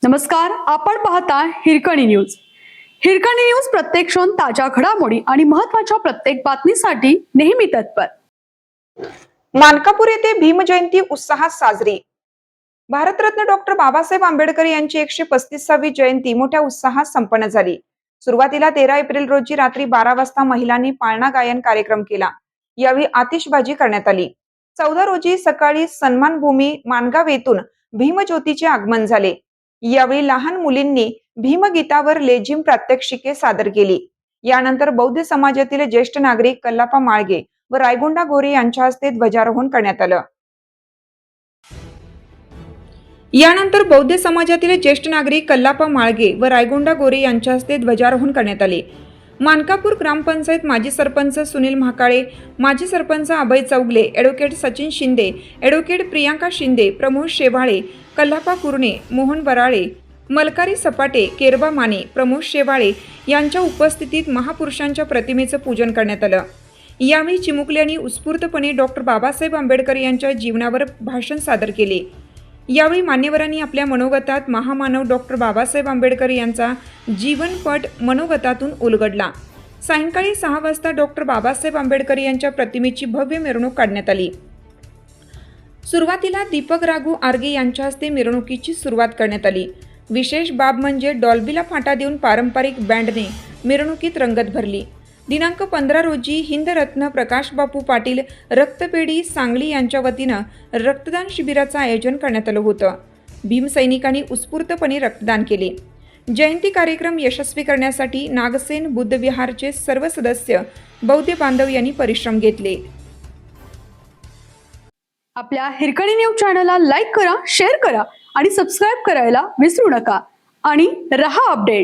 नमस्कार, आपण पाहता हिरकणी न्यूज. हिरकणी न्यूज प्रत्येक क्षण ताज्या घडामोडी आणि महत्त्वाच्या प्रत्येक बातमीसाठी नेहमी तत्पर. मानकापूर येथे भीमजयंती उत्साहात साजरी. भारतरत्न डॉक्टर बाबासाहेब आंबेडकर यांची 135वी जयंती मोठ्या उत्साहात संपन्न झाली. सुरुवातीला 13 एप्रिल रोजी रात्री 12 वाजता महिलांनी पाळणा गायन कार्यक्रम केला. यावेळी आतिषबाजी करण्यात आली. 14 रोजी सकाळी सन्मानभूमी माणगाव येथून भीमज्योतीचे आगमन झाले. यावेळी लहान मुलींनी भीमगीतावर लेझिम प्रात्यक्षिके सादर केली. यानंतर बौद्ध समाजातील ज्येष्ठ नागरिक कल्लापा माळगे व रायगोंडा गोरे यांच्या हस्ते ध्वजारोहण करण्यात आलं. यानंतर बौद्ध समाजातील ज्येष्ठ नागरिक कल्लापा माळगे व रायगोंडा गोरे यांच्या हस्ते ध्वजारोहण करण्यात आले. मानकापूर ग्रामपंचायत माजी सरपंच सुनील महाकाळे, माजी सरपंच अभय चौगले, ॲडव्होकेट सचिन शिंदे, ॲडव्होकेट प्रियांका शिंदे, प्रमोद शेवाळे, कल्लापा कुरणे, मोहन बराळे, मलकारी सपाटे, केरबा माने, प्रमोद शेवाळे यांच्या उपस्थितीत महापुरुषांच्या प्रतिमेचं पूजन करण्यात आलं. यावेळी चिमुकल्यांनी उत्स्फूर्तपणे डॉक्टर बाबासाहेब आंबेडकर यांच्या जीवनावर भाषण सादर केले. यावेळी मान्यवरांनी आपल्या मनोगतात महामानव डॉक्टर बाबासाहेब आंबेडकर यांचा जीवनपट मनोगतातून उलगडला. सायंकाळी 6 वाजता डॉक्टर बाबासाहेब आंबेडकर यांच्या प्रतिमेची भव्य मिरवणूक काढण्यात आली. सुरुवातीला दीपक राघू आर्गे यांच्या हस्ते मिरवणुकीची सुरुवात करण्यात आली. विशेष बाब म्हणजे डॉल्बीला फाटा देऊन पारंपरिक बँडने मिरवणुकीत रंगत भरली. दिनांक 15 रोजी हिंदरत्न प्रकाशबापू पाटील रक्तपेढी सांगली यांच्या वतीनं रक्तदान शिबिराचं आयोजन करण्यात आलं होतं. भीमसैनिकांनी उत्स्फूर्तपणे रक्तदान केले. जयंती कार्यक्रम यशस्वी करण्यासाठी नागसेन बुद्धविहारचे सर्व सदस्य बौद्ध बांधव यांनी परिश्रम घेतले. आपल्या हिरकणी न्यूज चॅनलला लाईक करा, शेअर करा आणि सबस्क्राईब करायला विसरू नका आणि रहा अपडेट.